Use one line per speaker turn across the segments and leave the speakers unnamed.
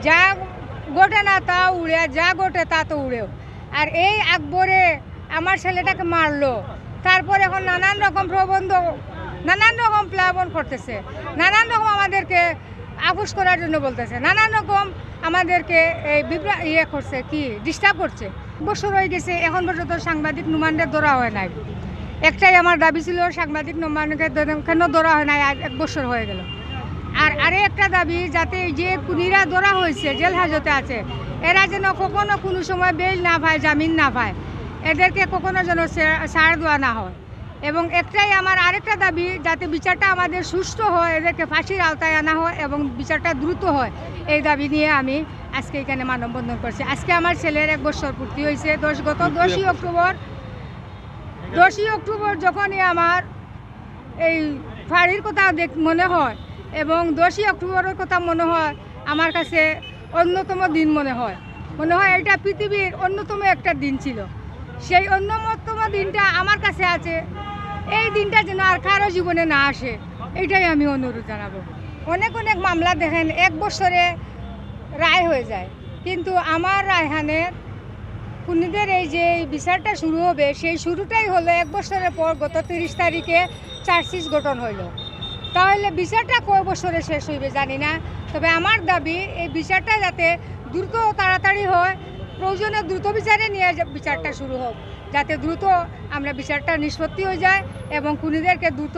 যা গোটে না তা উড়ে, যা গোটে তা তো উড়েও। আর এই আকবরে আমার ছেলেটাকে মারলো, তারপর এখন নানান রকম প্রবন্ধ, নানান রকম প্লাবন করতেছে, নানান রকম আমাদেরকে আপোষ করার জন্য বলতেছে, নানান রকম আমাদেরকে এই করছে, কি ডিস্টার্ব করছে। বছর হয়ে গেছে, এখন পর্যন্ত সাংবাদিক নুমানদের ধরা হয় নাই। একটাই আমার দাবি ছিল, সাংবাদিক নুমানকে কেন ধরা হয় নাই, 1 বছর হয়ে গেল। আর আরে একটা দাবি, যাতে যে খুনিরা ধরা হয়েছে, জেল হাজতে আছে, এরা যেন কখনো কোনো সময় বেল না পায়, জামিন না পায়, এদেরকে কখনো যেন ছাড় দেওয়া না হয়। এবং একটাই আমার আরেকটা দাবি, যাতে বিচারটা আমাদের সুষ্ঠু হয়, এদেরকে ফাঁসির আওতায় আনা হয় এবং বিচারটা দ্রুত হয়। এই দাবি নিয়ে আমি আজকে এখানে মানববন্ধন করছি। আজকে আমার ছেলের 1 বছর পূর্তি হয়েছে। গত 10ই অক্টোবর যখনই আমার এই ফাঁড়ির কথা মনে হয় এবং 10ই অক্টোবরের কথা মনে হয়, আমার কাছে অন্যতম দিন মনে হয় এটা পৃথিবীর অন্যতম একটা দিন ছিল। সেই অন্যতম দিনটা আমার কাছে আছে। এই দিনটা যেন আর কারো জীবনে না আসে, এটাই আমি অনুরোধ জানাবো। অনেক মামলা দেখেন 1 বছরে রায় হয়ে যায়, কিন্তু আমার রায়হানের খুনিদের এই যে বিচারটা শুরু হবে, সেই শুরুটাই হলো 1 বছরের পর গত 30 তারিখে চার্জশিট গঠন হইল। তাহলে বিচারটা কয় বছরে শেষ হইবে জানি না, তবে আমার দাবি এই বিচারটা যাতে দ্রুত তাড়াতাড়ি হয়, প্রয়োজনে দ্রুত বিচারে নিয়ে বিচারটা শুরু হোক, যাতে দ্রুত আমরা বিচারটা নিষ্পত্তি হয়ে যায় এবং খুনিদেরকে দ্রুত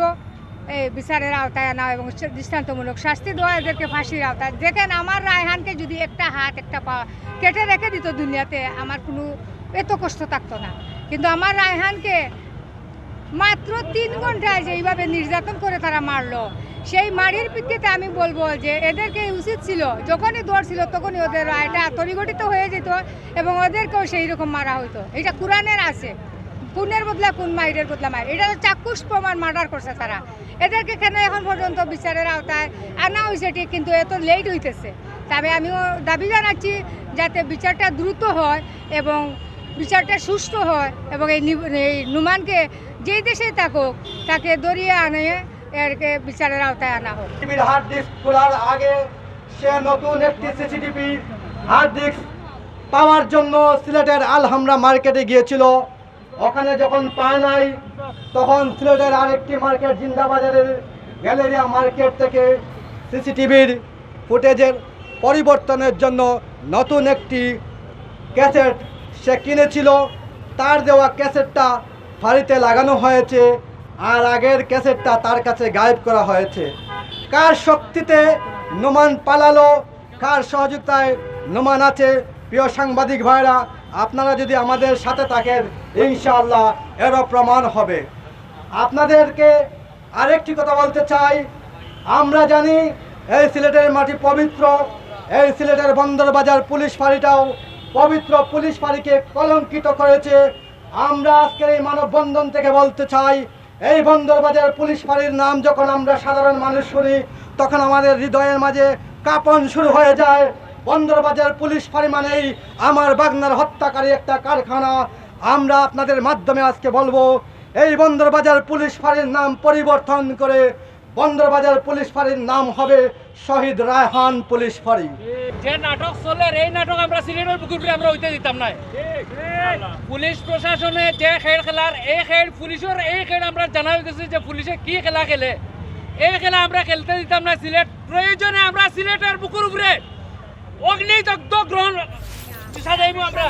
এই বিচারের আওতায় আনা এবং দৃষ্টান্তমূলক শাস্তি দেওয়া, এদেরকে ফাঁসির আওতায়। দেখেন, আমার রায়হানকে যদি একটা হাত একটা পা কেটে রেখে দিত দুনিয়াতে, আমার কোনো এত কষ্ট থাকতো না। কিন্তু আমার রায়হানকে মাত্র 3 ঘন্টায় যে এইভাবে নির্যাতন করে তারা মারলো, সেই মারির ভিত্তিতে আমি বলবো যে এদেরকে উচিত ছিল, যখনই ধরছিল তখনই ওদের রায়টা তরিগঠিত হয়ে যেত এবং ওদেরকেও সেই রকম মারা হইতো। এটা কোরআনের আছে, খুনের বদলা খুন, মাইরের বদলা মাইর। এটা তো চাক্ষুষ প্রমাণ মার্ডার করছে তারা। এদেরকে কেন এখন পর্যন্ত বিচারের আওতায় আনা হয়েছে ঠিক, কিন্তু এত লেট হইতেছে। তবে আমিও দাবি জানাচ্ছি যাতে বিচারটা দ্রুত হয় এবং বিচারটা সুষ্ঠু হয় এবং এই নুমানকে যেই দেশে থাকুক তাকে দরিয়ে আনে, এরকে বিচারের আওতায় আনা হোক।
হার্ড ডিস্ক খোলার আগে সে নতুন একটি সিসিটিভি হার্ড ডিস্ক পাওয়ার জন্য সিলেটের আলহামরা মার্কেটে গিয়েছিল। ওখানে যখন পায় নাই, তখন সিলেটের আরেকটি মার্কেট জিন্দাবাজারের গ্যালেরিয়া মার্কেট থেকে সিসিটিভির ফুটেজের পরিবর্তনের জন্য নতুন একটি ক্যাসেট সে কিনেছিল। তার দেওয়া ক্যাসেটটা ফাঁড়িতে লাগানো হয়েছে আর আগের ক্যাসেটটা তার কাছে গায়েব করা হয়েছে। কার শক্তিতে নোমান পালালো, কার সহযোগিতায় নোমান আছে? প্রিয় সাংবাদিক ভাইরা, আপনারা যদি আমাদের সাথে থাকেন, ইনশাআল্লাহ এরও প্রমাণ হবে। আপনাদেরকে আরেকটি কথা বলতে চাই, আমরা জানি এই সিলেটের মাটি পবিত্র, এই সিলেটের বন্দরবাজার পুলিশ ফাঁড়িটাও পবিত্র পুলিশ ফাঁড়িকে কলঙ্কিত করেছে। আমরা আজকের এই মানববন্ধন থেকে বলতে চাই, এই বন্দরবাজার পুলিশ ফাঁড়ির নাম যখন আমরা সাধারণ মানুষ শুনি, তখন আমাদের হৃদয়ের মাঝে কাঁপন শুরু হয়ে যায়। বন্দরবাজার পুলিশ ফাঁড়ি মানেই আমার বাগনার হত্যাকারী একটা কারখানা। আমরা আপনাদের মাধ্যমে আজকে বলবো, এই বন্দরবাজার পুলিশ ফাঁড়ির নাম পরিবর্তন করে বন্দরবাজার পুলিশ ফাঁড়ির নাম হবে শহীদ রায়হান পুলিশ ফাঁড়ি।
যে নাটক চলে, এই নাটক আমরা সিলেটের বুকুরে আমরা হইতে দিতাম না। পুলিশ প্রশাসনে যে খেল খেলার, এই খেল পুলিশের, এই খেল আমরা জানা হয়ে গেছে যে পুলিশে কি খেলা খেলে, এই খেলা আমরা খেলতে দিতাম না। সিলেট প্রয়োজনে আমরা সিলেটের বুকুর উপরে অগ্নিদগ্ধ গ্রহণ সাজাইব আমরা।